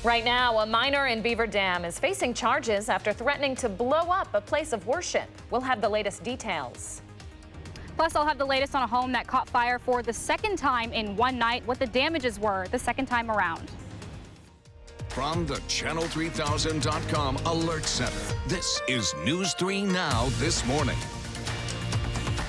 Right now, a miner in Beaver Dam is facing charges after threatening to blow up a place of worship. We'll have the latest details. Plus, I'll have the latest on a home that caught fire for the second time in one night, what the damages were the second time around. From the Channel3000.com Alert Center, this is News 3 Now this morning.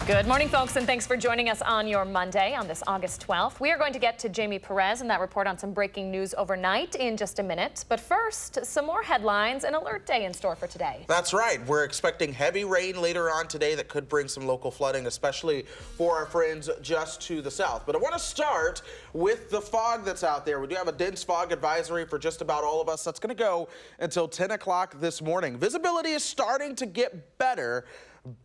Good morning, folks, and thanks for joining us on your Monday on this August 12th. We are going to get to Jamie Perez and that report on some breaking news overnight in just a minute. But first, some more headlines and alert day in store for today. That's right. We're expecting heavy rain later on today that could bring some local flooding, especially for our friends just to the south. But I want to start with the fog that's out there. We do have a dense fog advisory for just about all of us. That's going to go until 10 o'clock this morning. Visibility is starting to get better,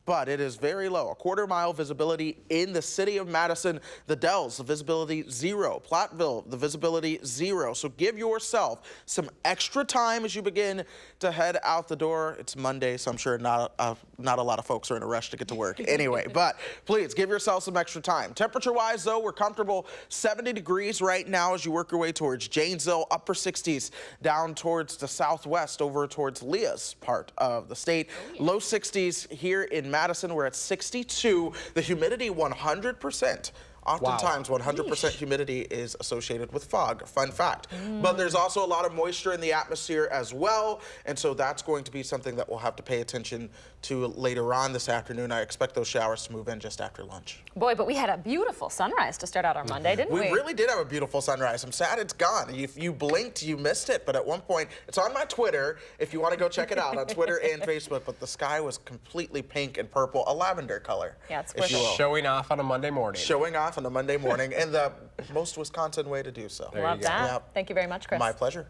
but it is very low. A quarter-mile visibility in the city of Madison. The Dells, the visibility 0. Platteville, the visibility 0. So give yourself some extra time as you begin to head out the door. It's Monday, so I'm sure not a lot of folks are in a rush to get to work anyway. But please give yourself some extra time. Temperature-wise, though, we're comfortable 70 degrees right now as you work your way towards Janesville, upper 60s down towards the southwest over towards Leah's part of the state. Low 60s here in Madison. We're at 62. The humidity 100%. Oftentimes, 100% humidity is associated with fog. Fun fact. But there's also a lot of moisture in the atmosphere as well, and so that's going to be something that we'll have to pay attention to later on this afternoon. I expect those showers to move in just after lunch. Boy, but we had a beautiful sunrise to start out our Monday, didn't we? We really did have a beautiful sunrise. I'm sad it's gone. If you blinked, you missed it. But at one point, it's on my Twitter, if you want to go check it out on Twitter and Facebook. But the sky was completely pink and purple, a lavender color. Yeah, it's showing off on a Monday morning. Showing off on a Monday morning, and the most Wisconsin way to do so. Love that. Yep. Thank you very much, Chris. My pleasure.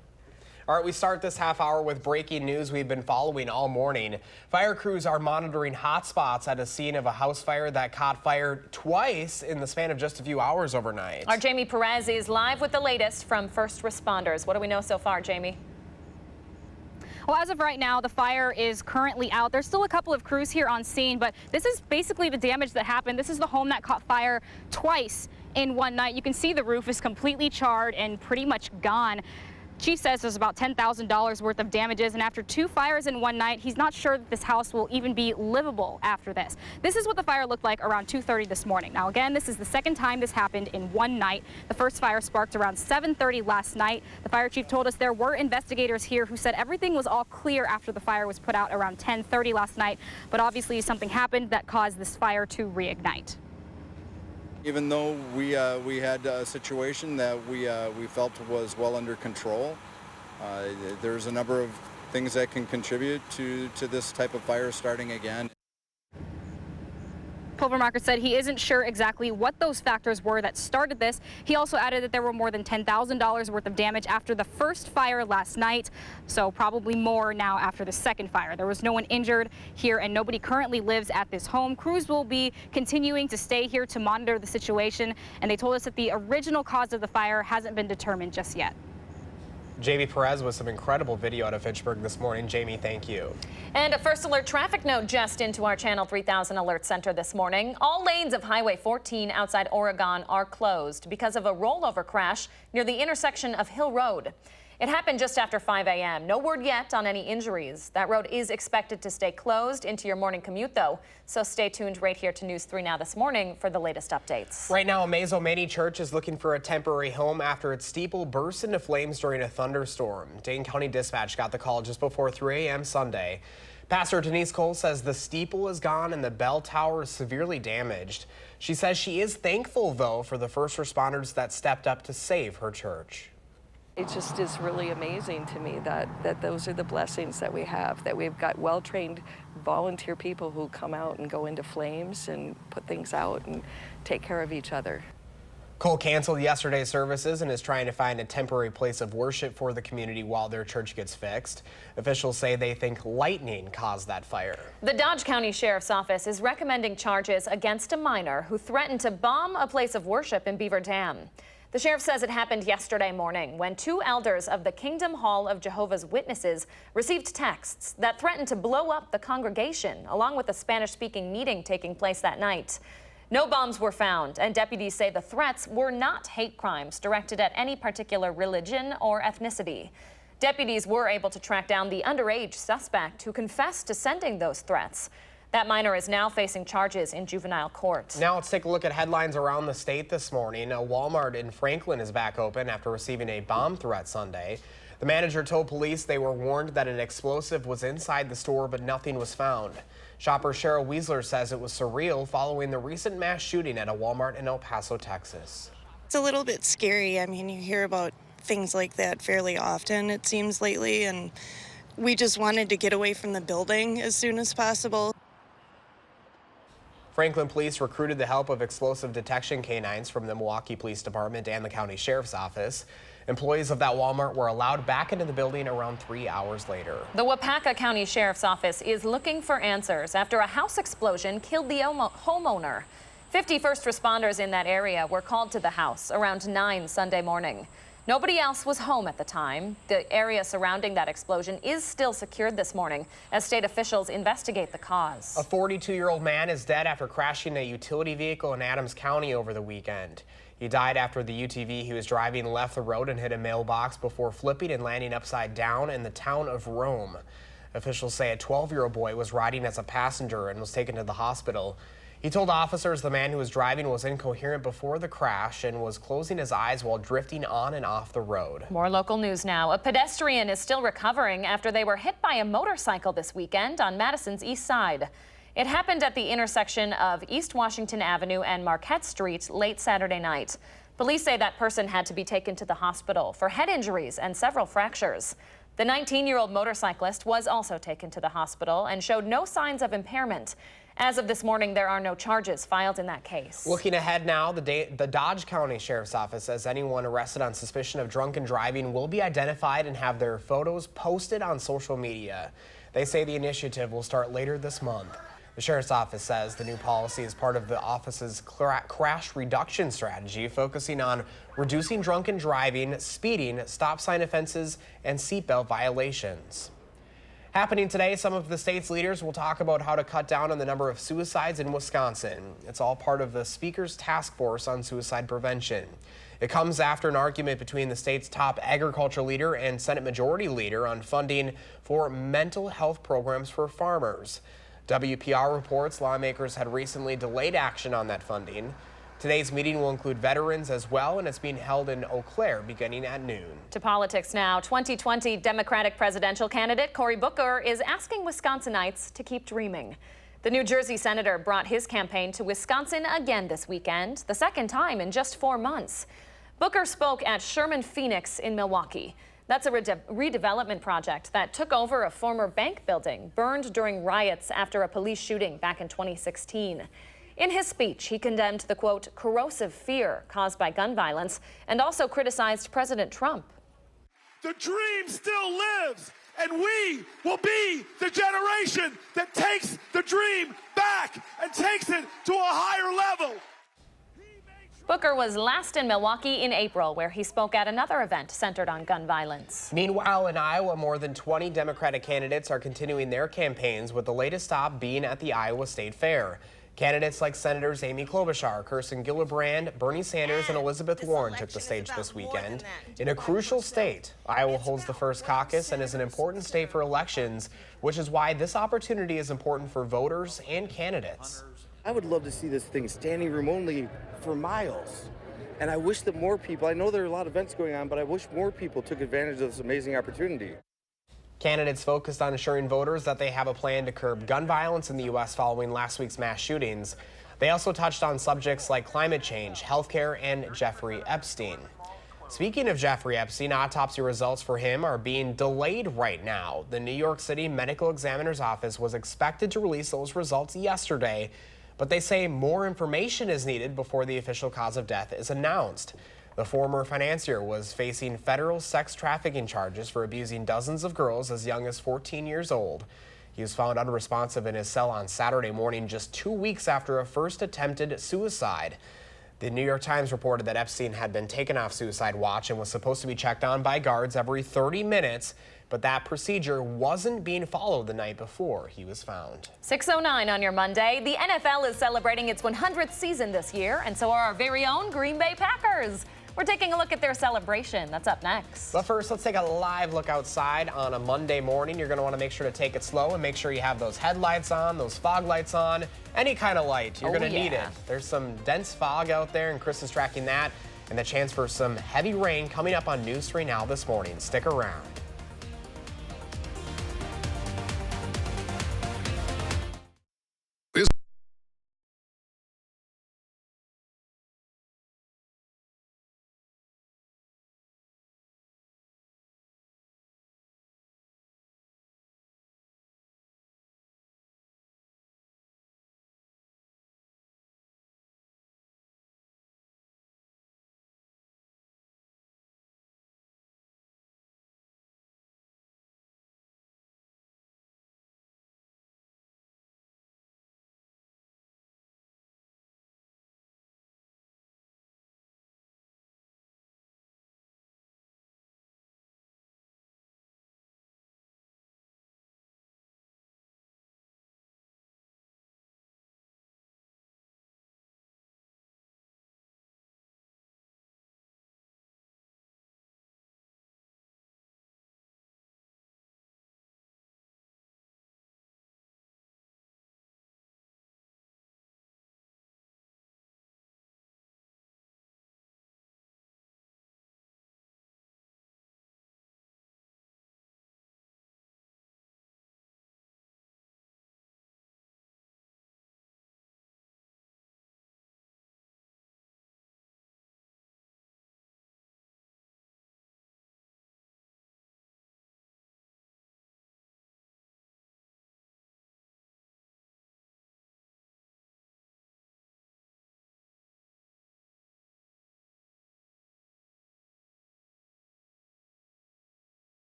All right, we start this half hour with breaking news we've been following all morning. Fire crews are monitoring hot spots at a scene of a house fire that caught fire twice in the span of just a few hours overnight. Our Jamie Perez is live with the latest from first responders. What do we know so far, Jamie? Well, as of right now, the fire is currently out. There's still a couple of crews here on scene, but this is basically the damage that happened. This is the home that caught fire twice in one night. You can see the roof is completely charred and pretty much gone. Chief says there's about $10,000 worth of damages, and after 2 fires in one night, he's not sure that this house will even be livable after this. This is what the fire looked like around 2:30 this morning. Now, again, this is the second time this happened in one night. The first fire sparked around 7:30 last night. The fire chief told us there were investigators here who said everything was all clear after the fire was put out around 10:30 last night, but obviously something happened that caused this fire to reignite. Even though we had a situation that we felt was well under control, there's a number of things that can contribute to this type of fire starting again. Pulvermacher said he isn't sure exactly what those factors were that started this. He also added that there were more than $10,000 worth of damage after the first fire last night, so probably more now after the second fire. There was no one injured here and nobody currently lives at this home. Crews will be continuing to stay here to monitor the situation, and they told us that the original cause of the fire hasn't been determined just yet. Jamie Perez with some incredible video out of Fitchburg this morning. Jamie, thank you. And a first alert traffic note just into our Channel 3000 Alert Center this morning. All lanes of Highway 14 outside Oregon are closed because of a rollover crash near the intersection of Hill Road. It happened just after 5 a.m. No word yet on any injuries. That road is expected to stay closed into your morning commute, though. So stay tuned right here to News 3 Now this morning for the latest updates. Right now, a Mazo Church is looking for a temporary home after its steeple burst into flames during a thunderstorm. Dane County Dispatch got the call just before 3 a.m. Sunday. Pastor Denise Cole says the steeple is gone and the bell tower is severely damaged. She says she is thankful, though, for the first responders that stepped up to save her church. It just is really amazing to me that those are the blessings that we have, that we've got well-trained volunteer people who come out and go into flames and put things out and take care of each other. Cole canceled yesterday's services and is trying to find a temporary place of worship for the community while their church gets fixed. Officials say they think lightning caused that fire. The Dodge County Sheriff's Office is recommending charges against a miner who threatened to bomb a place of worship in Beaver Dam. The sheriff says it happened yesterday morning when 2 elders of the Kingdom Hall of Jehovah's Witnesses received texts that threatened to blow up the congregation, along with a Spanish-speaking meeting taking place that night. No bombs were found, and deputies say the threats were not hate crimes directed at any particular religion or ethnicity. Deputies were able to track down the underage suspect who confessed to sending those threats. That minor is now facing charges in juvenile court. Now let's take a look at headlines around the state this morning. A Walmart in Franklin is back open after receiving a bomb threat Sunday. The manager told police they were warned that an explosive was inside the store, but nothing was found. Shopper Cheryl Weisler says it was surreal following the recent mass shooting at a Walmart in El Paso, Texas. It's a little bit scary. I mean, you hear about things like that fairly often, it seems, lately, and we just wanted to get away from the building as soon as possible. Franklin police recruited the help of explosive detection canines from the Milwaukee Police Department and the county sheriff's office. Employees of that Walmart were allowed back into the building around 3 hours later. The Wapaka County Sheriff's Office is looking for answers after a house explosion killed the homeowner. 50 first responders in that area were called to the house around 9 Sunday morning. Nobody else was home at the time. The area surrounding that explosion is still secured this morning as state officials investigate the cause. A 42-year-old man is dead after crashing a utility vehicle in Adams County over the weekend. He died after the UTV he was driving left the road and hit a mailbox before flipping and landing upside down in the town of Rome. Officials say a 12-year-old boy was riding as a passenger and was taken to the hospital. He told officers the man who was driving was incoherent before the crash and was closing his eyes while drifting on and off the road. More local news now. A pedestrian is still recovering after they were hit by a motorcycle this weekend on Madison's east side. It happened at the intersection of East Washington Avenue and Marquette Street late Saturday night. Police say that person had to be taken to the hospital for head injuries and several fractures. The 19-year-old motorcyclist was also taken to the hospital and showed no signs of impairment. As of this morning, there are no charges filed in that case. Looking ahead now, the Dodge County Sheriff's Office says anyone arrested on suspicion of drunken driving will be identified and have their photos posted on social media. They say the initiative will start later this month. The Sheriff's Office says the new policy is part of the office's crash reduction strategy, focusing on reducing drunken driving, speeding, stop sign offenses, and seatbelt violations. Happening today, some of the state's leaders will talk about how to cut down on the number of suicides in Wisconsin. It's all part of the Speaker's Task Force on Suicide Prevention. It comes after an argument between the state's top agriculture leader and Senate Majority Leader on funding for mental health programs for farmers. WPR reports lawmakers had recently delayed action on that funding. Today's meeting will include veterans as well, and it's being held in Eau Claire beginning at noon. To politics now. 2020 Democratic presidential candidate Cory Booker is asking Wisconsinites to keep dreaming. The New Jersey senator brought his campaign to Wisconsin again this weekend, the second time in just 4 months. Booker spoke at Sherman Phoenix in Milwaukee. That's a redevelopment project that took over a former bank building burned during riots after a police shooting back in 2016. In his speech, he condemned the, quote, corrosive fear caused by gun violence and also criticized President Trump. The dream still lives, and we will be the generation that takes the dream back and takes it to a higher level. Booker was last in Milwaukee in April, where he spoke at another event centered on gun violence. Meanwhile, in Iowa, more than 20 Democratic candidates are continuing their campaigns, with the latest stop being at the Iowa State Fair. Candidates like Senators Amy Klobuchar, Kirsten Gillibrand, Bernie Sanders, and Elizabeth Warren took the stage this weekend. In a crucial state, Iowa holds the first caucus and is an important state for elections, which is why this opportunity is important for voters and candidates. I would love to see this thing standing room only for miles. And I wish that more people, I know there are a lot of events going on, but I wish more people took advantage of this amazing opportunity. Candidates focused on assuring voters that they have a plan to curb gun violence in the U.S. following last week's mass shootings. They also touched on subjects like climate change, healthcare, and Jeffrey Epstein. Speaking of Jeffrey Epstein, autopsy results for him are being delayed right now. The New York City Medical Examiner's Office was expected to release those results yesterday, but they say more information is needed before the official cause of death is announced. The former financier was facing federal sex trafficking charges for abusing dozens of girls as young as 14 years old. He was found unresponsive in his cell on Saturday morning, just 2 weeks after a first attempted suicide. The New York Times reported that Epstein had been taken off suicide watch and was supposed to be checked on by guards every 30 minutes, but that procedure wasn't being followed the night before he was found. 6:09 on your Monday. The NFL is celebrating its 100th season this year, and so are our very own Green Bay Packers. We're taking a look at their celebration. That's up next. But first, let's take a live look outside on a Monday morning. You're going to want to make sure to take it slow and make sure you have those headlights on, those fog lights on, any kind of light. You're going to need it. There's some dense fog out there, and Chris is tracking that, and the chance for some heavy rain coming up on News 3 Now this morning. Stick around.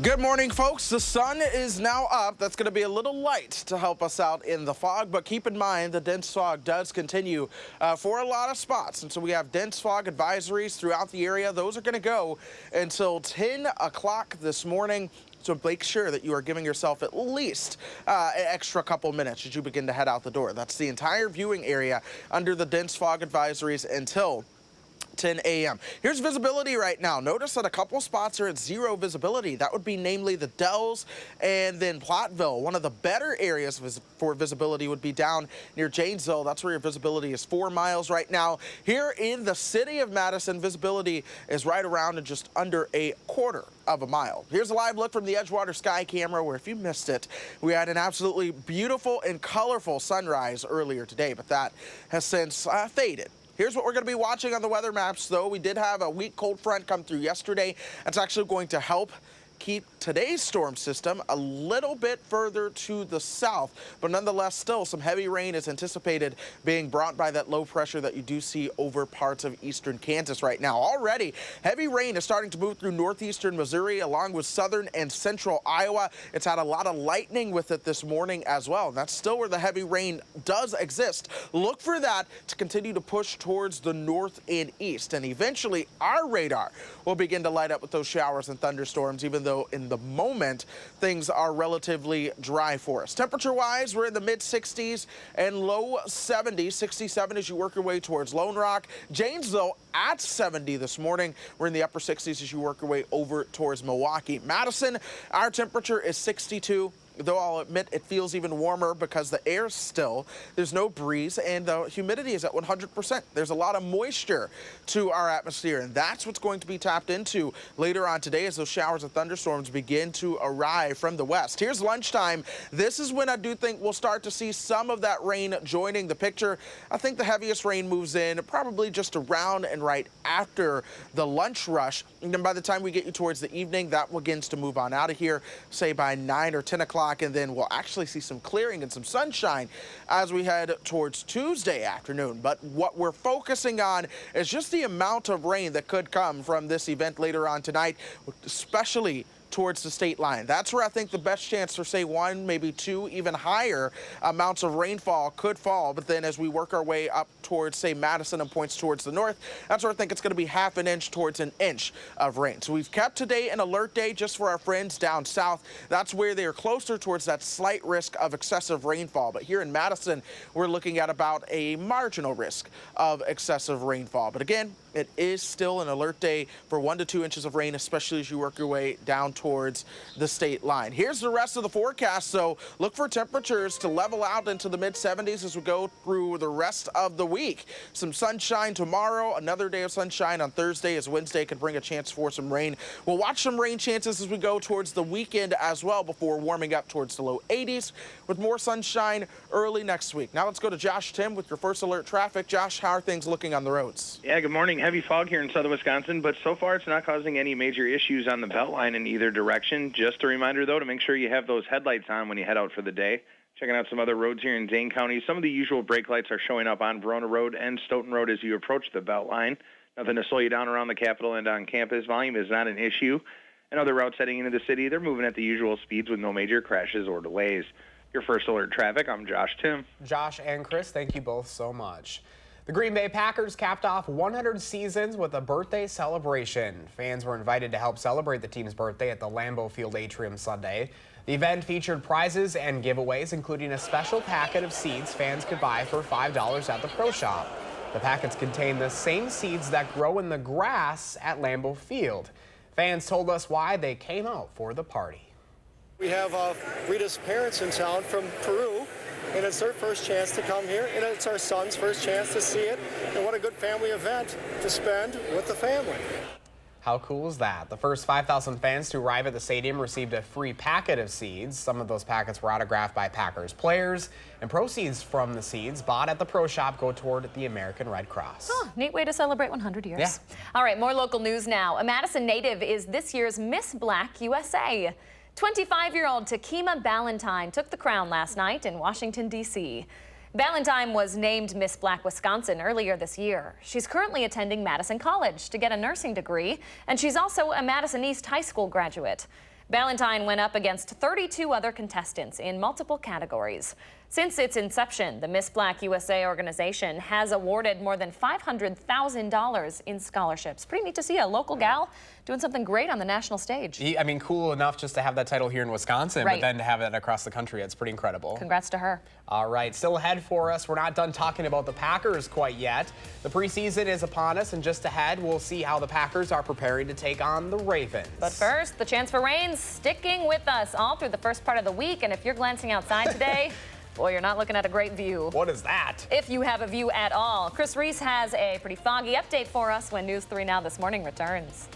Good morning, folks. The sun is now up. That's going to be a little light to help us out in the fog, but keep in mind the dense fog does continue for a lot of spots. And so we have dense fog advisories throughout the area. Those are going to go until 10 o'clock this morning. So make sure that you are giving yourself at least an extra couple minutes as you begin to head out the door. That's the entire viewing area under the dense fog advisories until 10 a.m. Here's visibility right now. Notice that a couple spots are at zero visibility. That would be namely the Dells and then Platteville. One of the better areas for visibility would be down near Janesville. That's where your visibility is 4 miles right now. Here in the city of Madison, visibility is right around and just under a quarter of a mile. Here's a live look from the Edgewater Sky Camera, where if you missed it, we had an absolutely beautiful and colorful sunrise earlier today, but that has since faded. Here's what we're going to be watching on the weather maps, though. We did have a weak cold front come through yesterday. That's actually going to help keep today's storm system a little bit further to the south, but nonetheless still some heavy rain is anticipated being brought by that low pressure that you do see over parts of eastern Kansas right now. Already heavy rain is starting to move through northeastern Missouri along with southern and central Iowa. It's had a lot of lightning with it this morning as well. That's still where the heavy rain does exist. Look for that to continue to push towards the north and east, and eventually our radar will begin to light up with those showers and thunderstorms, even though in the moment things are relatively dry for us. Temperature-wise, we're in the mid-60s and low 70s. 67 as you work your way towards Lone Rock. Janesville at 70 this morning. We're in the upper 60s as you work your way over towards Milwaukee. Madison, our temperature is 62. Though I'll admit it feels even warmer because the air's still, there's no breeze, and the humidity is at 100%. There's a lot of moisture to our atmosphere, and that's what's going to be tapped into later on today as those showers and thunderstorms begin to arrive from the west. Here's lunchtime. This is when I do think we'll start to see some of that rain joining the picture. I think the heaviest rain moves in probably just around and right after the lunch rush, and then by the time we get you towards the evening, that begins to move on out of here, say by 9 or 10 o'clock. And then we'll actually see some clearing and some sunshine as we head towards Tuesday afternoon. But what we're focusing on is just the amount of rain that could come from this event later on tonight, especially towards the state line. That's where I think the best chance for, say, 1, maybe 2, even higher amounts of rainfall could fall. But then as we work our way up towards, say, Madison and points towards the north, that's where I think it's going to be half an inch towards an inch of rain. So we've kept today an alert day just for our friends down south. That's where they are closer towards that slight risk of excessive rainfall. But here in Madison, we're looking at about a marginal risk of excessive rainfall. But again, it is still an alert day for 1 to 2 inches of rain, especially as you work your way down towards the state line. Here's the rest of the forecast. So look for temperatures to level out into the mid-70s as we go through the rest of the week. Some sunshine tomorrow, another day of sunshine on Thursday, as Wednesday can bring a chance for some rain. We'll watch some rain chances as we go towards the weekend as well before warming up towards the low 80s with more sunshine early next week. Now let's go to Josh Tim with your first alert traffic. Josh, how are things looking on the roads? Yeah, good morning. Heavy fog here in southern Wisconsin, but so far it's not causing any major issues on the Beltline in either direction. Just a reminder, though, to make sure you have those headlights on when you head out for the day. Checking out some other roads here in Dane County. Some of the usual brake lights are showing up on Verona Road and Stoughton Road as you approach the Beltline. Nothing to slow you down around the Capitol and on campus. Volume is not an issue. And other routes heading into the city, they're moving at the usual speeds with no major crashes or delays. Your first alert traffic, I'm Josh Tim. Josh and Chris, thank you both so much. The Green Bay Packers capped off 100 seasons with a birthday celebration. Fans were invited to help celebrate the team's birthday at the Lambeau Field Atrium Sunday. The event featured prizes and giveaways, including a special packet of seeds fans could buy for $5 at the Pro Shop. The packets contain the same seeds that grow in the grass at Lambeau Field. Fans told us why they came out for the party. We have Rita's parents in town from Peru, and it's their first chance to come here, and it's our son's first chance to see it. And what a good family event to spend with the family. How cool is that? The first 5,000 fans to arrive at the stadium received a free packet of seeds. Some of those packets were autographed by Packers players, and proceeds from the seeds bought at the Pro Shop go toward the American Red Cross. Oh, neat way to celebrate 100 years. Yeah. All right, more local news now. A Madison native is this year's Miss Black USA. 25-year-old Takima Ballantyne took the crown last night in Washington, D.C. Ballantyne was named Miss Black Wisconsin earlier this year. She's currently attending Madison College to get a nursing degree, and she's also a Madison East High School graduate. Ballantyne went up against 32 other contestants in multiple categories. Since its inception, the Miss Black USA organization has awarded more than $500,000 in scholarships. Pretty neat to see a local gal doing something great on the national stage. I mean, cool enough just to have that title here in Wisconsin, right, but then to have it across the country, it's pretty incredible. Congrats to her. All right, still ahead for us. We're not done talking about the Packers quite yet. The preseason is upon us, and just ahead, we'll see how the Packers are preparing to take on the Ravens. But first, the chance for rain sticking with us all through the first part of the week. And if you're glancing outside today, boy, you're not looking at a great view. What is that? If you have a view at all. Chris Reese has a pretty foggy update for us when News 3 Now This Morning returns.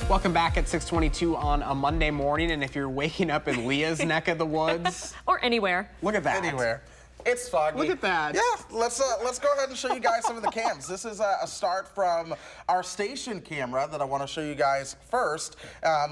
Welcome back at 6:22 on a Monday morning, and if you're waking up in Leah's neck of the woods, or anywhere, look at that. Anywhere. It's foggy. Look at that. Yeah, let's go ahead and show you guys some of the cams. This is a start from our station camera that I want to show you guys first.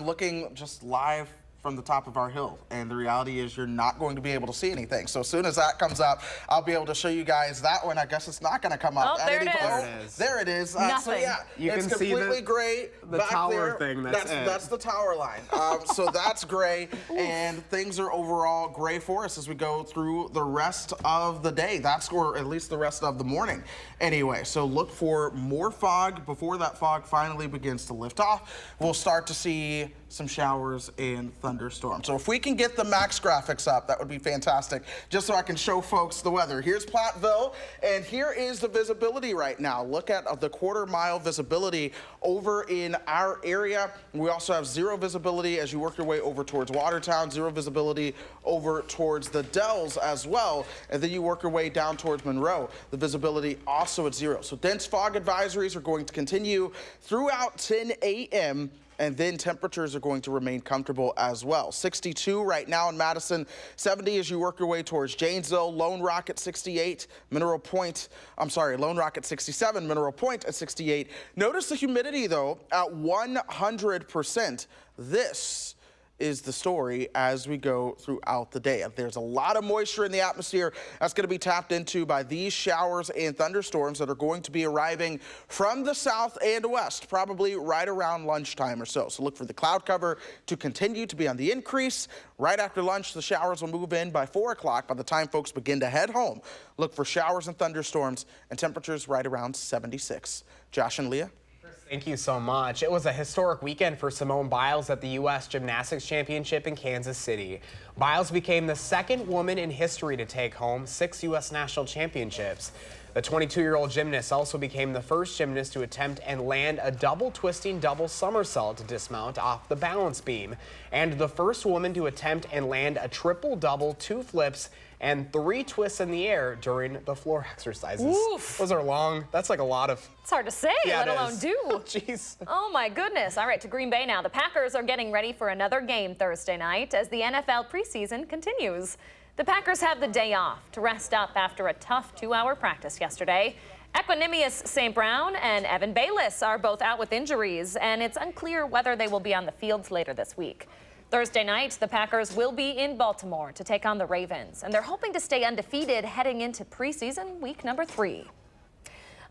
Looking just live from the top of our hill, and the reality is you're not going to be able to see anything. So as soon as that comes up, I'll be able to show you guys that one. I guess it's not going to come up. Oh, there it is. There it is. There it is. Nothing. So yeah, you it's can see completely gray. the back tower there. thing. That's the tower line. So that's gray, and things are overall gray for us as we go through the rest of the day. Or at least the rest of the morning. Anyway, so look for more fog before that fog finally begins to lift off. We'll start to see some showers and thunderstorms. So if we can get the max graphics up, that would be fantastic, just so I can show folks the weather. Here's Platteville, and here is the visibility right now. Look at the quarter-mile visibility over in our area. We also have zero visibility as you work your way over towards Watertown, zero visibility over towards the Dells as well, and then you work your way down towards Monroe. The visibility also at zero. So dense fog advisories are going to continue throughout 10 a.m., and then temperatures are going to remain comfortable as well. 62 right now in Madison, 70 as you work your way towards Janesville, Lone Rock at 68, Lone Rock at 67, Mineral Point at 68. Notice the humidity though at 100%. This is the story as we go throughout the day. There's a lot of moisture in the atmosphere that's going to be tapped into by these showers and thunderstorms that are going to be arriving from the south and west, probably right around lunchtime or so. So look for the cloud cover to continue to be on the increase. Right after lunch, the showers will move in by 4 o'clock. By the time folks begin to head home, look for showers and thunderstorms and temperatures right around 76. Josh and Leah. Thank you so much. It was a historic weekend for Simone Biles at the U.S. Gymnastics Championship in Kansas City. Biles became the second woman in history to take home 6 U.S. national championships. The 22-year-old gymnast also became the first gymnast to attempt and land a double-twisting double somersault to dismount off the balance beam, and the first woman to attempt and land a triple-double, 2 flips, and 3 twists in the air during the floor exercises. Oof. Those are long. That's like a lot of... It's hard to say, yeah, let alone do. Jeez. Oh my goodness. All right, to Green Bay now. The Packers are getting ready for another game Thursday night as the NFL preseason continues. The Packers have the day off to rest up after a tough 2-hour practice yesterday. Equanimous St. Brown and Evan Bayless are both out with injuries, and it's unclear whether they will be on the fields later this week. Thursday night, the Packers will be in Baltimore to take on the Ravens, and they're hoping to stay undefeated heading into preseason week number 3.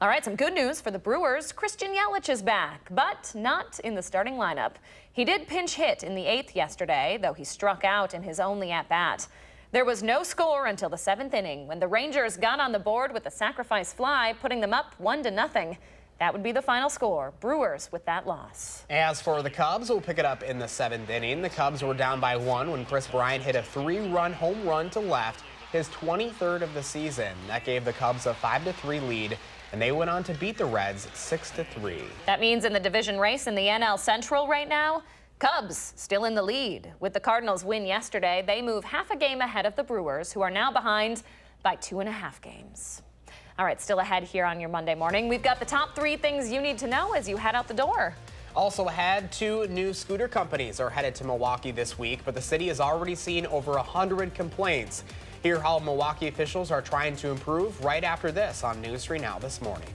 All right, some good news for the Brewers. Christian Yelich is back, but not in the starting lineup. He did pinch hit in the 8th yesterday, though he struck out in his only at-bat. There was no score until the 7th inning when the Rangers got on the board with a sacrifice fly, putting them up 1-0. That would be the final score. Brewers with that loss. As for the Cubs, we'll pick it up in the 7th inning. The Cubs were down by 1 when Chris Bryant hit a 3-run home run to left, his 23rd of the season. That gave the Cubs a 5-3 lead, and they went on to beat the Reds 6-3. That means in the division race in the NL Central right now, Cubs still in the lead. With the Cardinals' win yesterday, they move half a game ahead of the Brewers, who are now behind by 2.5 games. All right, still ahead here on your Monday morning. We've got the top 3 things you need to know as you head out the door. Also ahead, 2 new scooter companies are headed to Milwaukee this week, but the city has already seen over 100 complaints. Hear how Milwaukee officials are trying to improve right after this on News 3 Now this morning.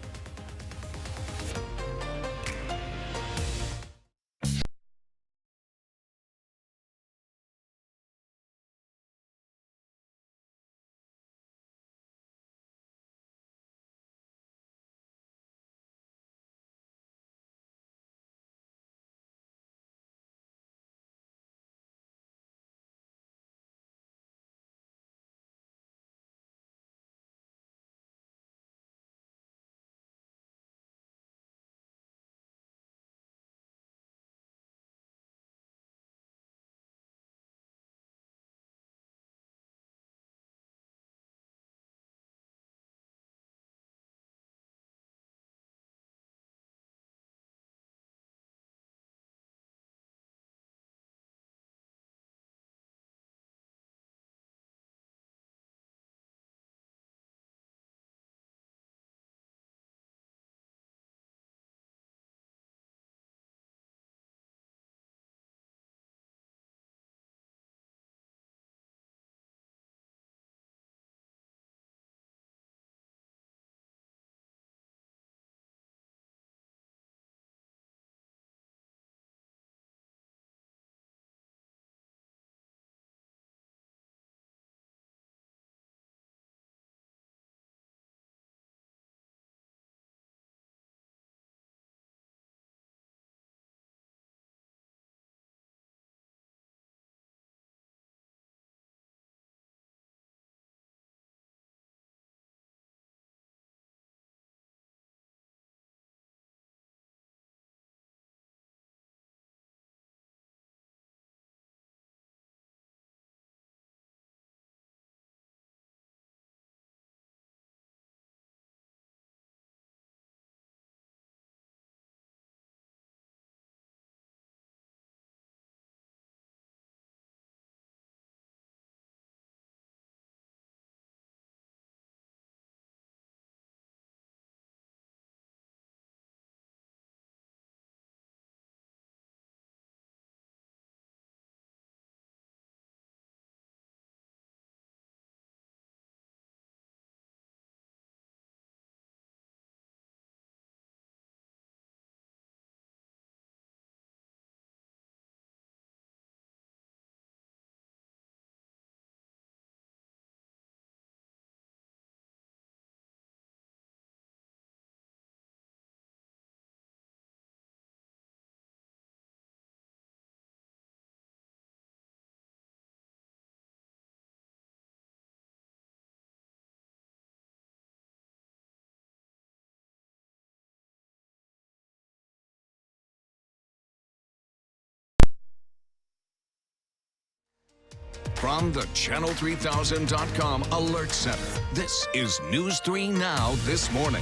From the Channel3000.com Alert Center, this is News 3 Now this morning.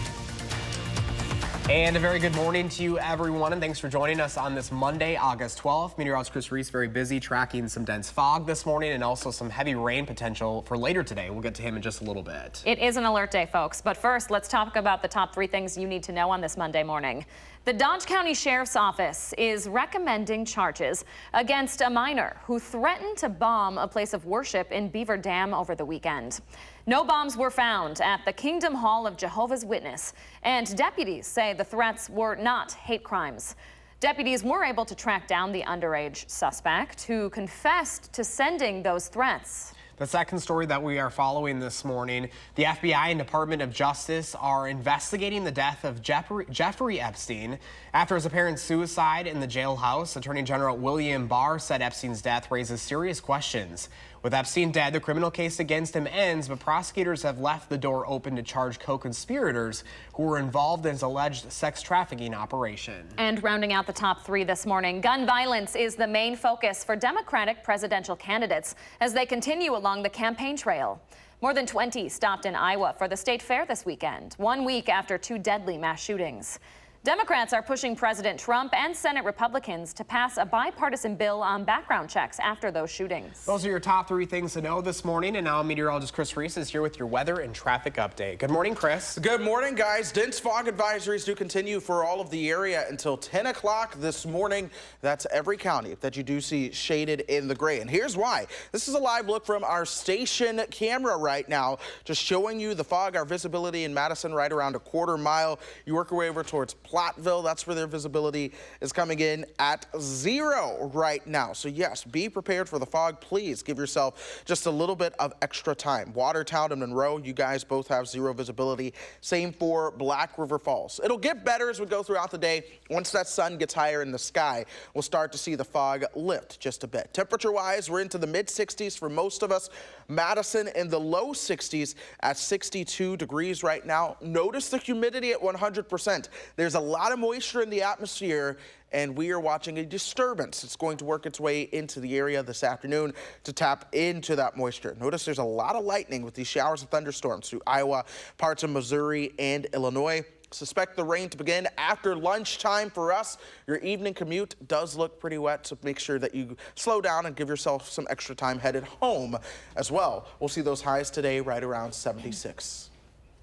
And a very good morning to you, everyone, and thanks for joining us on this Monday, August 12th. Meteorologist Chris Reese very busy tracking some dense fog this morning and also some heavy rain potential for later today. We'll get to him in just a little bit. It is an alert day, folks. But first, let's talk about the top 3 things you need to know on this Monday morning. The Dodge County Sheriff's Office is recommending charges against a minor who threatened to bomb a place of worship in Beaver Dam over the weekend. No bombs were found at the Kingdom Hall of Jehovah's Witness, and deputies say the threats were not hate crimes. Deputies were able to track down the underage suspect who confessed to sending those threats. The second story that we are following this morning, the FBI and Department of Justice are investigating the death of Jeffrey Epstein. After his apparent suicide in the jailhouse, Attorney General William Barr said Epstein's death raises serious questions. With Epstein dead, the criminal case against him ends, but prosecutors have left the door open to charge co-conspirators who were involved in his alleged sex trafficking operation. And rounding out the top 3 this morning, gun violence is the main focus for Democratic presidential candidates as they continue along the campaign trail. More than 20 stopped in Iowa for the state fair this weekend, 1 week after 2 deadly mass shootings. Democrats are pushing President Trump and Senate Republicans to pass a bipartisan bill on background checks after those shootings. Those are your top 3 things to know this morning. And now meteorologist Chris Reese is here with your weather and traffic update. Good morning, Chris. Good morning, guys. Dense fog advisories do continue for all of the area until 10 o'clock this morning. That's every county that you do see shaded in the gray. And here's why. This is a live look from our station camera right now, just showing you the fog, our visibility in Madison right around a quarter mile. You work your way over towards Platteville, that's where their visibility is coming in at 0 right now. So yes, be prepared for the fog. Please give yourself just a little bit of extra time. Watertown and Monroe, you guys both have 0 visibility. Same for Black River Falls. It'll get better as we go throughout the day. Once that sun gets higher in the sky, we'll start to see the fog lift just a bit. Temperature-wise, we're into the mid-60s for most of us. Madison in the low 60s at 62 degrees right now. Notice the humidity at 100%. There's a lot of moisture in the atmosphere, and we are watching a disturbance. It's going to work its way into the area this afternoon to tap into that moisture. Notice there's a lot of lightning with these showers and thunderstorms through Iowa, parts of Missouri, and Illinois. Suspect the rain to begin after lunchtime for us. Your evening commute does look pretty wet, so make sure that you slow down and give yourself some extra time headed home as well. We'll see those highs today right around 76.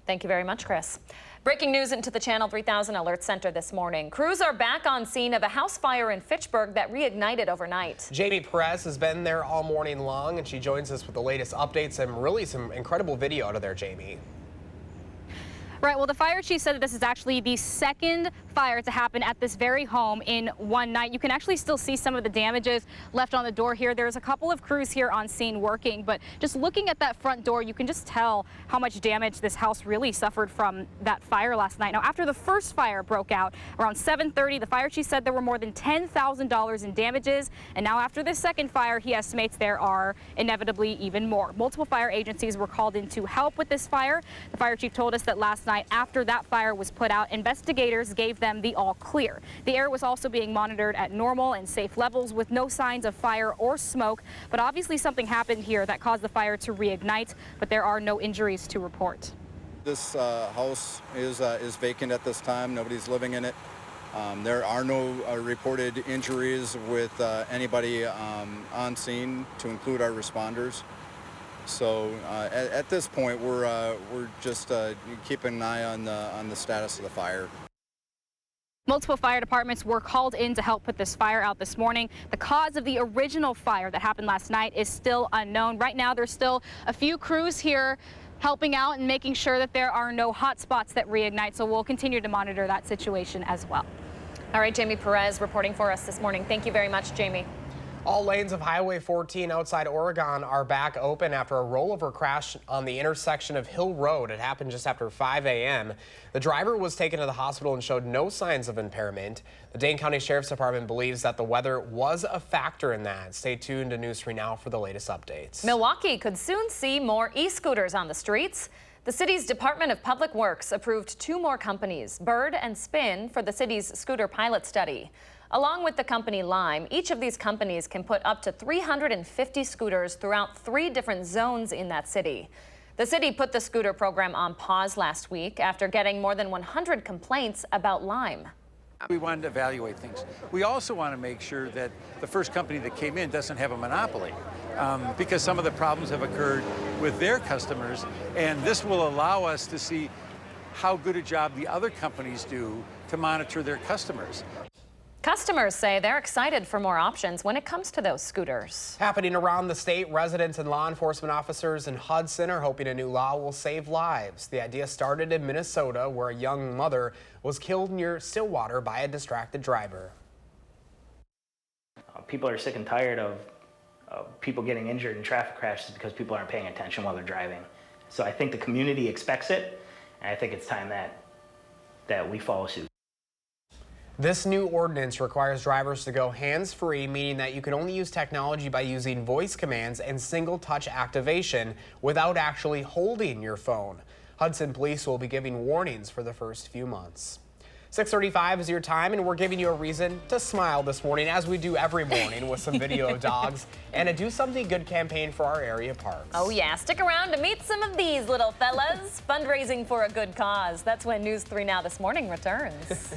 Thank you very much, Chris. Breaking news into the Channel 3000 Alert Center this morning. Crews are back on scene of a house fire in Fitchburg that reignited overnight. Jamie Perez has been there all morning long, and she joins us with the latest updates and really some incredible video out of there, Jamie. Right, well, the fire chief said that this is actually the second fire to happen at this very home in one night. You can actually still see some of the damages left on the door here. There's a couple of crews here on scene working, but just looking at that front door, you can just tell how much damage this house really suffered from that fire last night. Now, after the first fire broke out around 7:30, the fire chief said there were more than $10,000 in damages, and now after this second fire, he estimates there are inevitably even more. Multiple fire agencies were called in to help with this fire. The fire chief told us that last night, after that fire was put out, investigators gave them the all clear. The air was also being monitored at normal and safe levels with no signs of fire or smoke, but obviously something happened here that caused the fire to reignite, but there are no injuries to report. This house is vacant at this time. Nobody's living in it. There are no reported injuries with anybody on scene, to include our responders. So at this point, we're just keeping an eye on the status of the fire. Multiple fire departments were called in to help put this fire out this morning. The cause of the original fire that happened last night is still unknown. Right now, there's still a few crews here helping out and making sure that there are no hot spots that reignite. So we'll continue to monitor that situation as well. All right, Jamie Perez reporting for us this morning. Thank you very much, Jamie. All lanes of Highway 14 outside Oregon are back open after a rollover crash on the intersection of Hill Road. It happened just after 5 a.m. The driver was taken to the hospital and showed no signs of impairment. The Dane County Sheriff's Department believes that the weather was a factor in that. Stay tuned to News 3 Now for the latest updates. Milwaukee could soon see more e-scooters on the streets. The city's Department of Public Works approved 2 more companies, Bird and Spin, for the city's scooter pilot study. Along with the company Lime, each of these companies can put up to 350 scooters throughout 3 different zones in that city. The city put the scooter program on pause last week after getting more than 100 complaints about Lime. We wanted to evaluate things. We also want to make sure that the first company that came in doesn't have a monopoly, because some of the problems have occurred with their customers, and this will allow us to see how good a job the other companies do to monitor their customers. Customers say they're excited for more options when it comes to those scooters. Happening around the state, residents and law enforcement officers in Hudson are hoping a new law will save lives. The idea started in Minnesota, where a young mother was killed near Stillwater by a distracted driver. People are sick and tired of people getting injured in traffic crashes because people aren't paying attention while they're driving. So I think the community expects it, and I think it's time that we follow suit. This new ordinance requires drivers to go hands-free, meaning that you can only use technology by using voice commands and single-touch activation without actually holding your phone. Hudson police will be giving warnings for the first few months. 6:35 is your time, and we're giving you a reason to smile this morning, as we do every morning with some video of dogs and a Do Something Good campaign for our area parks. Oh yeah, stick around to meet some of these little fellas. Fundraising for a good cause. That's when News 3 Now This Morning returns.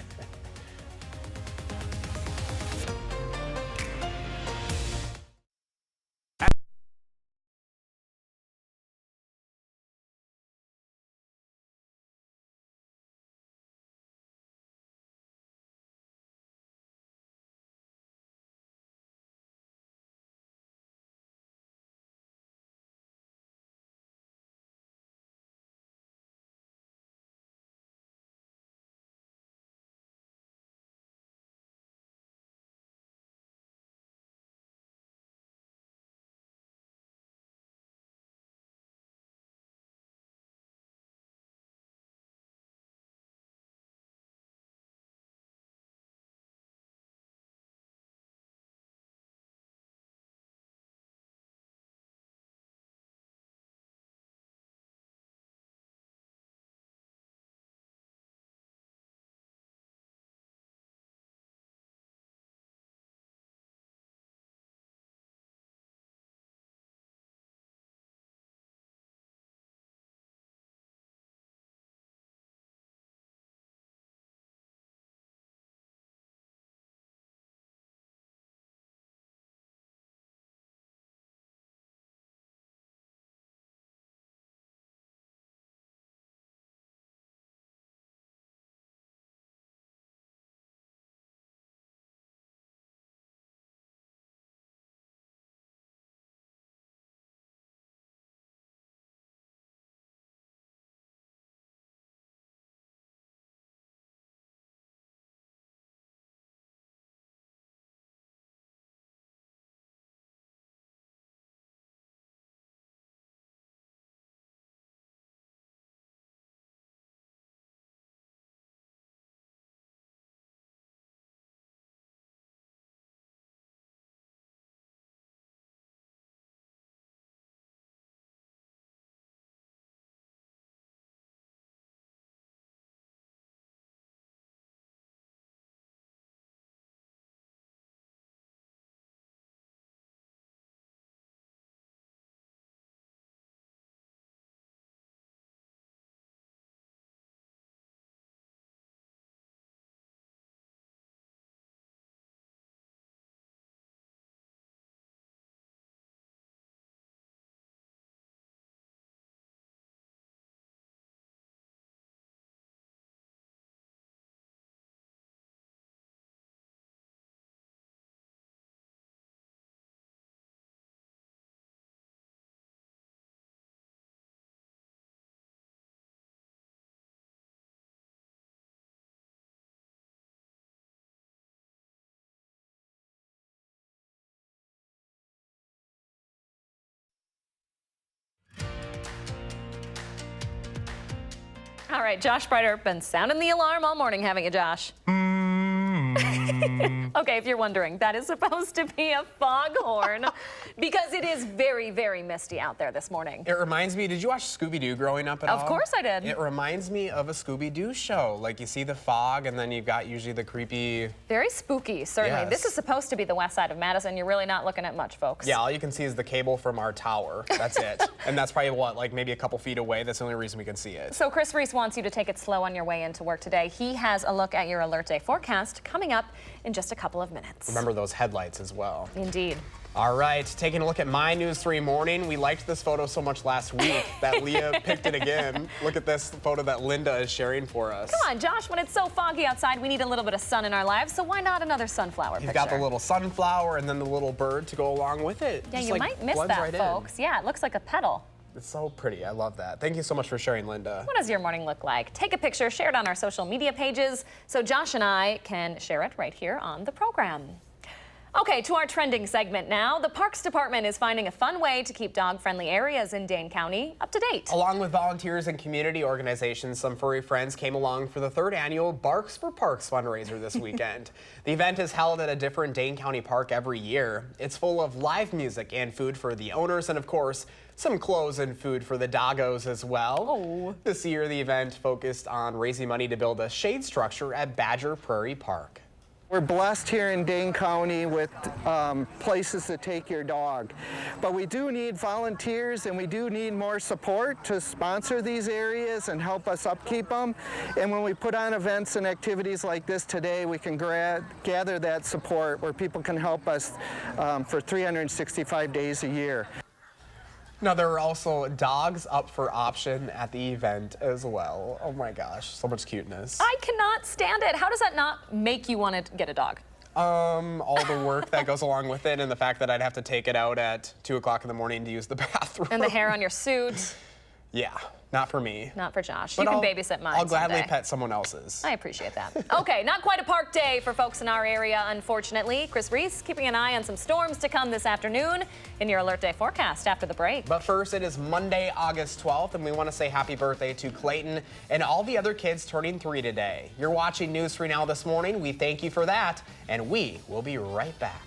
All right, Josh Breiter, been sounding the alarm all morning, haven't you, Josh? Okay, if you're wondering, that is supposed to be a foghorn because it is very, very misty out there this morning. It reminds me, did you watch Scooby-Doo growing up at all? Of course I did. It reminds me of a Scooby-Doo show. Like you see the fog and then you've got usually the creepy... Very spooky, certainly. Yes. This is supposed to be the west side of Madison. You're really not looking at much, folks. Yeah, all you can see is the cable from our tower. That's it. And that's probably what, like maybe a couple feet away. That's the only reason we can see it. So Chris Reese wants you to take it slow on your way into work today. He has a look at your alert day forecast coming up in just a couple of minutes. Remember those headlights as well. Indeed. All right, taking a look at my News 3 morning. We liked this photo so much last week that Leah picked it again. Look at this photo that Linda is sharing for us. Come on, Josh, when it's so foggy outside, we need a little bit of sun in our lives, so why not another sunflower You've picture? got the little sunflower and then the little bird to go along with it. Yeah, Just you like might miss blends that, right in. folks. Yeah, it looks like a petal. It's so pretty. I love that. Thank you so much for sharing, Linda. What does your morning look like? Take a picture, share it on our social media pages so Josh and I can share it right here on the program. Okay, to our trending segment now. The Parks Department is finding a fun way to keep dog-friendly areas in Dane County up to date. Along with volunteers and community organizations, some furry friends came along for the 3rd annual Barks for Parks fundraiser this weekend. The event is held at a different Dane County park every year. It's full of live music and food for the owners and, of course, some clothes and food for the doggos as well. Oh. This year, the event focused on raising money to build a shade structure at Badger Prairie Park. We're blessed here in Dane County with places to take your dog. But we do need volunteers and we do need more support to sponsor these areas and help us upkeep them. And when we put on events and activities like this today, we can gather that support where people can help us for 365 days a year. Now, there are also dogs up for option at the event as well. Oh my gosh, so much cuteness. I cannot stand it. How does that not make you want to get a dog? All the work that goes along with it and the fact that I'd have to take it out at 2 o'clock in the morning to use the bathroom. And the hair on your suit. Yeah, not for me. Not for Josh. But You can babysit mine I'll gladly someday. pet someone else's. I appreciate that. Okay, not quite a park day for folks in our area, unfortunately. Chris Reese keeping an eye on some storms to come this afternoon in your alert day forecast after the break. But first, it is Monday, August 12th, and we want to say happy birthday to Clayton and all the other kids turning 3 today. You're watching News 3 Now this morning. We thank you for that, and we will be right back.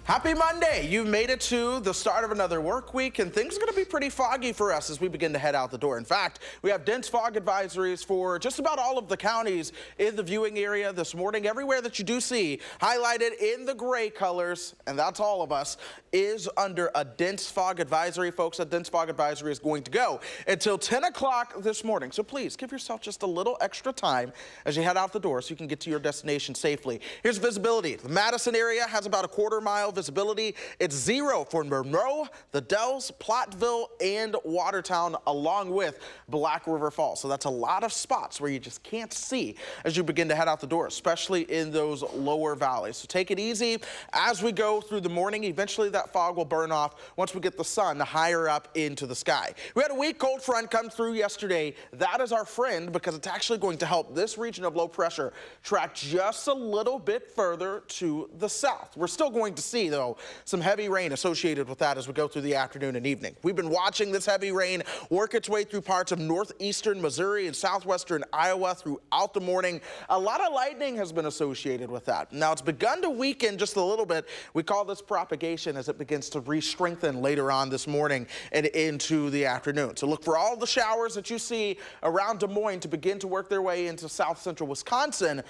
Happy Monday. You've made it to the start of another work week, and things are going to be pretty foggy for us as we begin to head out the door. In fact, we have dense fog advisories for just about all of the counties in the viewing area this morning. Everywhere that you do see highlighted in the gray colors, and that's all of us, is under a dense fog advisory. Folks, a dense fog advisory is going to go until 10 o'clock this morning. So please give yourself just a little extra time as you head out the door so you can get to your destination safely. Here's visibility. The Madison area has about a quarter-mile visibility. It's 0 for Monroe, the Dells, Platteville, and Watertown, along with Black River Falls. So that's a lot of spots where you just can't see as you begin to head out the door, especially in those lower valleys. So take it easy as we go through the morning. Eventually that fog will burn off once we get the sun higher up into the sky. We had a weak cold front come through yesterday. That is our friend because it's actually going to help this region of low pressure track just a little bit further to the south. We're still going to see, though, some heavy rain associated with that as we go through the afternoon and evening. We've been watching this heavy rain work its way through parts of northeastern Missouri and southwestern Iowa throughout the morning. A lot of lightning has been associated with that. Now, it's begun to weaken just a little bit. We call this propagation as it begins to re-strengthen later on this morning and into the afternoon. So look for all the showers that you see around Des Moines to begin to work their way into south central Wisconsin,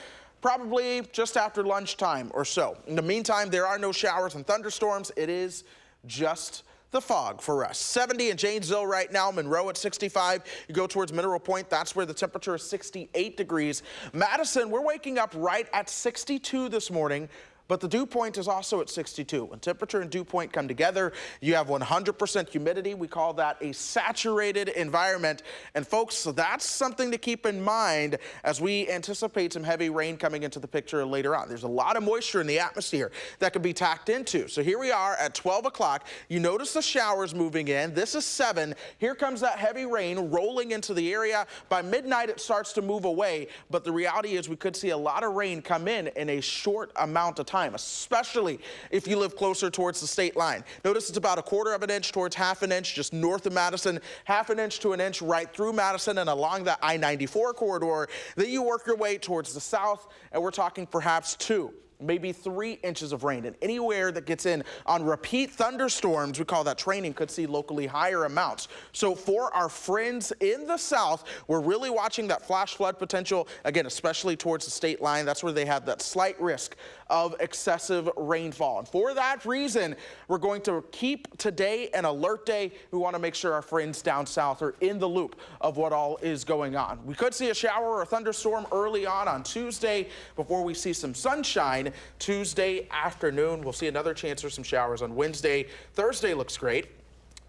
probably just after lunchtime or so. In the meantime, there are no showers and thunderstorms. It is just the fog for us. 70 in Janesville right now, Monroe at 65. You go towards Mineral Point, that's where the temperature is 68 degrees. Madison, we're waking up right at 62 this morning. But the dew point is also at 62. When temperature and dew point come together, you have 100% humidity. We call that a saturated environment. And folks, that's something to keep in mind as we anticipate some heavy rain coming into the picture later on. There's a lot of moisture in the atmosphere that could be tacked into. So here we are at 12 o'clock. You notice the showers moving in. This is 7. Here comes that heavy rain rolling into the area. By midnight, it starts to move away. But the reality is we could see a lot of rain come in a short amount of time, especially if you live closer towards the state line. Notice it's about a quarter of an inch towards half an inch just north of Madison, half an inch to an inch right through Madison and along the I-94 corridor. Then you work your way towards the south, and we're talking perhaps 2, maybe 3 inches of rain. And anywhere that gets in on repeat thunderstorms, we call that training, could see locally higher amounts. So for our friends in the south, we're really watching that flash flood potential, again, especially towards the state line. That's where they have that slight risk of excessive rainfall. And for that reason, we're going to keep today an alert day. We want to make sure our friends down south are in the loop of what all is going on. We could see a shower or a thunderstorm early on Tuesday before we see some sunshine. Tuesday afternoon, we'll see another chance for some showers on Wednesday. Thursday looks great.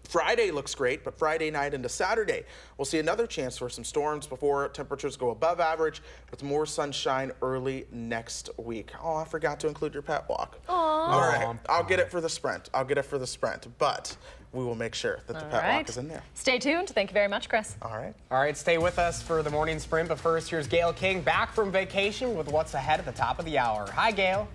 Friday looks great, but Friday night into Saturday, we'll see another chance for some storms before temperatures go above average with more sunshine early next week. Oh, I forgot to include your pet walk. Aww. All right, I'll get it for the sprint. But we will make sure that the pet walk is in there. Stay tuned. Thank you very much, Chris. All right, stay with us for the morning sprint. But first, here's Gail King back from vacation with what's ahead at the top of the hour. Hi, Gail.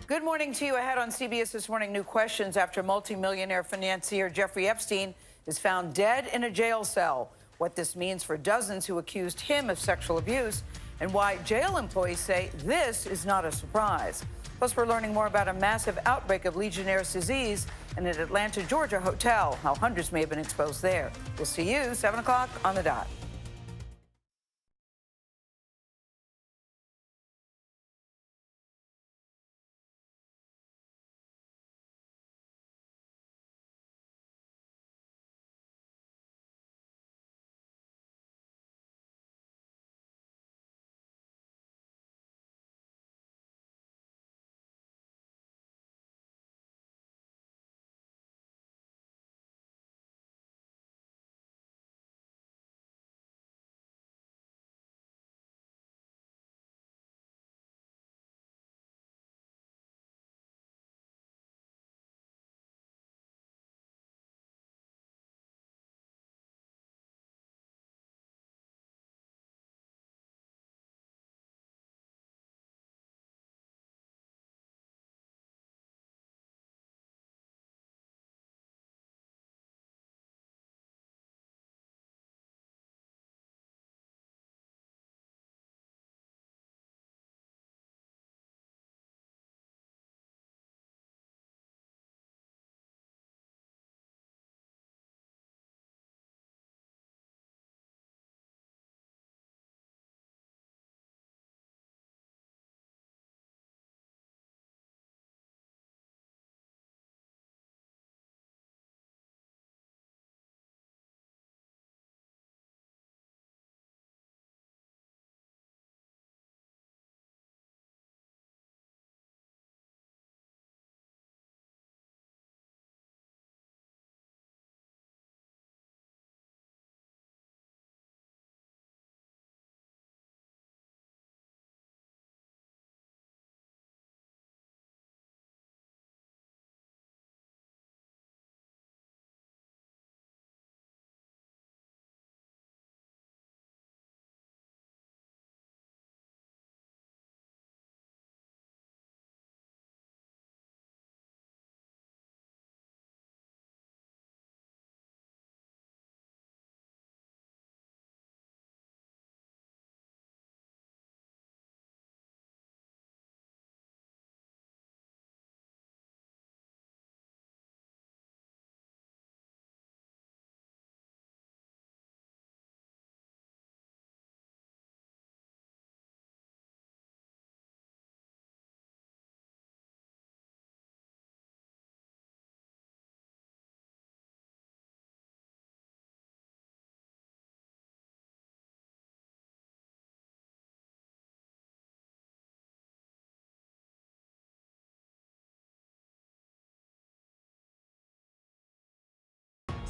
Good morning to you. Ahead on CBS This Morning, new questions after multimillionaire financier Jeffrey Epstein is found dead in a jail cell. What this means for dozens who accused him of sexual abuse and why jail employees say this is not a surprise. Plus, we're learning more about a massive outbreak of Legionnaire's disease in an Atlanta, Georgia hotel, how hundreds may have been exposed there. We'll see you 7 o'clock on the dot.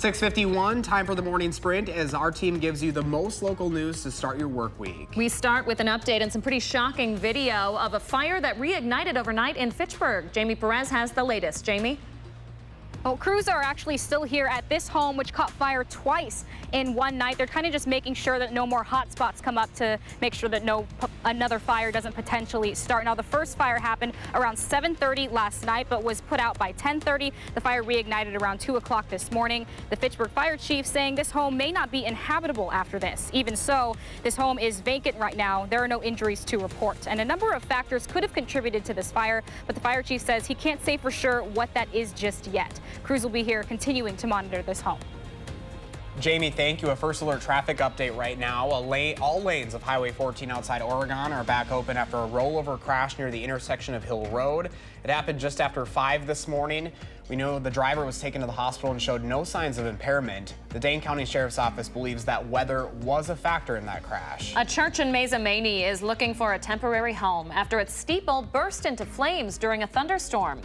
6:51, time for the morning sprint as our team gives you the most local news to start your work week. We start with an update and some pretty shocking video of a fire that reignited overnight in Fitchburg. Jamie Perez has the latest. Jamie? Well, crews are actually still here at this home, which caught fire twice in one night. They're kind of just making sure that no more hot spots come up to make sure that another fire doesn't potentially start. Now, the first fire happened around 7:30 last night, but was put out by 10:30. The fire reignited around 2 o'clock this morning. The Fitchburg fire chief saying this home may not be inhabitable after this. Even so, this home is vacant right now. There are no injuries to report, and a number of factors could have contributed to this fire, but the fire chief says he can't say for sure what that is just yet. Crews will be here continuing to monitor this home. Jamie, thank you. A first alert traffic update right now. All lanes of Highway 14 outside Oregon are back open after a rollover crash near the intersection of Hill Road. It happened just after 5 this morning. We know the driver was taken to the hospital and showed no signs of impairment. The Dane County Sheriff's Office believes that weather was a factor in that crash. A church in Mazamanie is looking for a temporary home after its steeple burst into flames during a thunderstorm.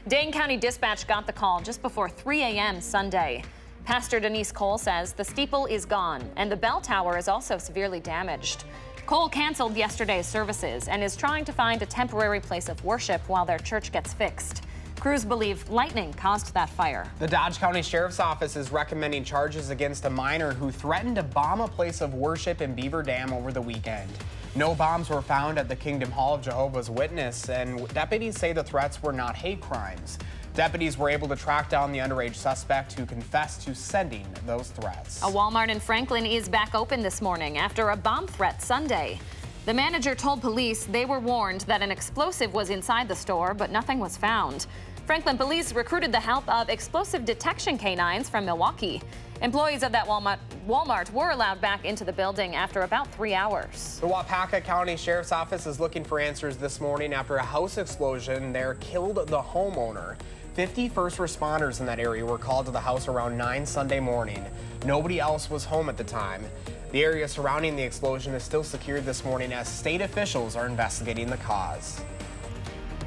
Dane County Dispatch got the call just before 3 a.m. Sunday. Pastor Denise Cole says the steeple is gone and the bell tower is also severely damaged. Cole canceled yesterday's services and is trying to find a temporary place of worship while their church gets fixed. Crews believe lightning caused that fire. The Dodge County Sheriff's Office is recommending charges against a minor who threatened to bomb a place of worship in Beaver Dam over the weekend. No bombs were found at the Kingdom Hall of Jehovah's Witness, and deputies say the threats were not hate crimes. Deputies were able to track down the underage suspect who confessed to sending those threats. A Walmart in Franklin is back open this morning after a bomb threat Sunday. The manager told police they were warned that an explosive was inside the store, but nothing was found. Franklin police recruited the help of explosive detection canines from Milwaukee. Employees of that Walmart were allowed back into the building after about 3 hours. The Wapaka County Sheriff's Office is looking for answers this morning after a house explosion there killed the homeowner. 50 first responders in that area were called to the house around 9 Sunday morning. Nobody else was home at the time. The area surrounding the explosion is still secured this morning as state officials are investigating the cause.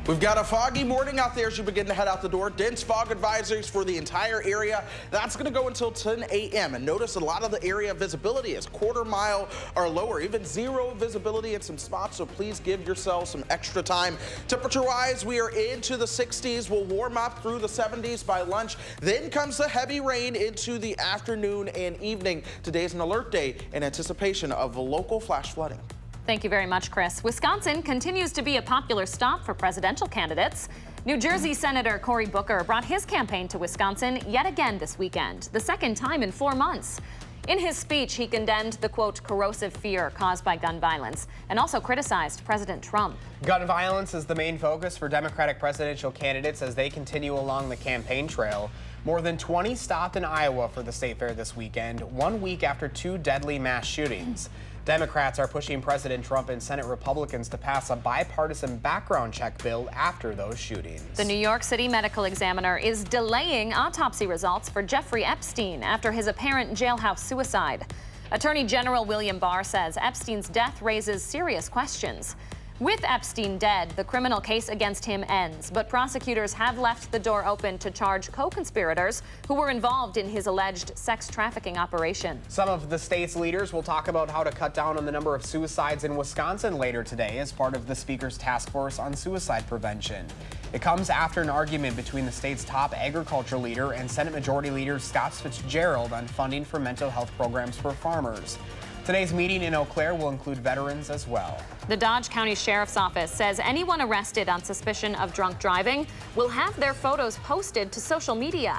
We've got a foggy morning out there as you begin to head out the door. Dense fog advisories for the entire area. That's going to go until 10 a.m. And notice a lot of the area visibility is quarter-mile or lower, even zero visibility in some spots. So please give yourself some extra time. Temperature-wise, we are into the 60s. We'll warm up through the 70s by lunch. Then comes the heavy rain into the afternoon and evening. Today's an alert day in anticipation of local flash flooding. Thank you very much, Chris. Wisconsin continues to be a popular stop for presidential candidates. New Jersey Senator Cory Booker brought his campaign to Wisconsin yet again this weekend, the second time in 4 months. In his speech, he condemned the, quote, corrosive fear caused by gun violence and also criticized President Trump. Gun violence is the main focus for Democratic presidential candidates as they continue along the campaign trail. More than 20 stopped in Iowa for the state fair this weekend, 1 week after 2 deadly mass shootings. Democrats are pushing President Trump and Senate Republicans to pass a bipartisan background check bill after those shootings. The New York City Medical Examiner is delaying autopsy results for Jeffrey Epstein after his apparent jailhouse suicide. Attorney General William Barr says Epstein's death raises serious questions. With Epstein dead, the criminal case against him ends, but prosecutors have left the door open to charge co-conspirators who were involved in his alleged sex trafficking operation. Some of the state's leaders will talk about how to cut down on the number of suicides in Wisconsin later today as part of the Speaker's task force on suicide prevention. It comes after an argument between the state's top agriculture leader and Senate Majority Leader Scott Fitzgerald on funding for mental health programs for farmers. Today's meeting in Eau Claire will include veterans as well. The Dodge County Sheriff's Office says anyone arrested on suspicion of drunk driving will have their photos posted to social media.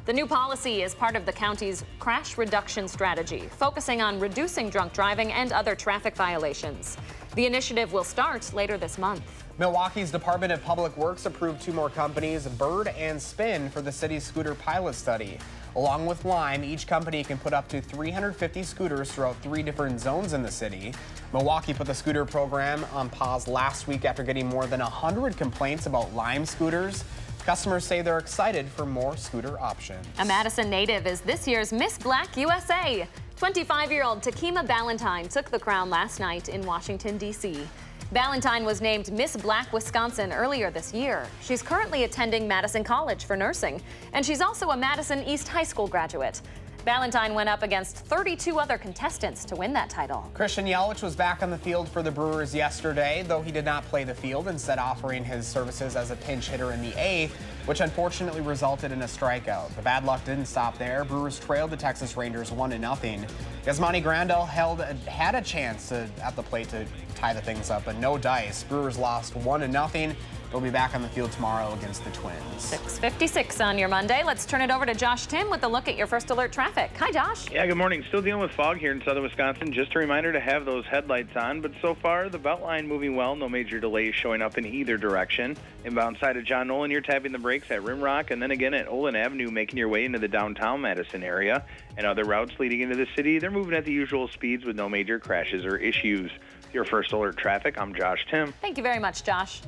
The new policy is part of the county's crash reduction strategy, focusing on reducing drunk driving and other traffic violations. The initiative will start later this month. Milwaukee's Department of Public Works approved 2 more companies, Bird and Spin, for the city's scooter pilot study. Along with Lime, each company can put up to 350 scooters throughout 3 different zones in the city. Milwaukee put the scooter program on pause last week after getting more than 100 complaints about Lime scooters. Customers say they're excited for more scooter options. A Madison native is this year's Miss Black USA. 25-year-old Takima Ballantyne took the crown last night in Washington, D.C. Ballantyne was named Miss Black Wisconsin earlier this year. She's currently attending Madison College for nursing, and she's also a Madison East High School graduate. Ballantyne went up against 32 other contestants to win that title. Christian Yelich was back on the field for the Brewers yesterday, though he did not play the field, instead offering his services as a pinch hitter in the eighth, which unfortunately resulted in a strikeout. The bad luck didn't stop there. Brewers trailed the Texas Rangers 1-0. Yasmani Grandal had a chance at the plate to tie the things up, but no dice. Brewers lost 1-0. They'll be back on the field tomorrow against the Twins. 6:56 on your Monday. Let's turn it over to Josh Tim with a look at your first alert traffic. Hi, Josh. Yeah, good morning. Still dealing with fog here in southern Wisconsin. Just a reminder to have those headlights on, but so far the Beltline moving well. No major delays showing up in either direction. Inbound side of John Nolan, you're tapping the brakes at Rimrock and then again at Olin Avenue, making your way into the downtown Madison area. And other routes leading into the city, they're moving at the usual speeds with no major crashes or issues. Your first alert traffic, I'm Josh Tim. Thank you very much, Josh.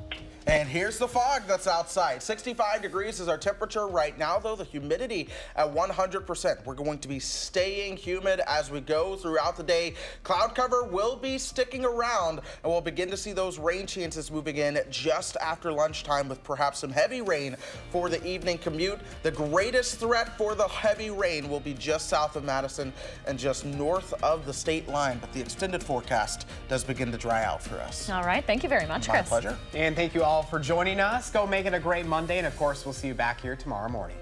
And here's the fog that's outside. 65 degrees is our temperature right now, though. The humidity at 100%. We're going to be staying humid as we go throughout the day. Cloud cover will be sticking around, and we'll begin to see those rain chances moving in just after lunchtime with perhaps some heavy rain for the evening commute. The greatest threat for the heavy rain will be just south of Madison and just north of the state line, but the extended forecast does begin to dry out for us. All right. Thank you very much, Chris. My pleasure. And thank you all for joining us. Go make it a great Monday, and of course, we'll see you back here tomorrow morning.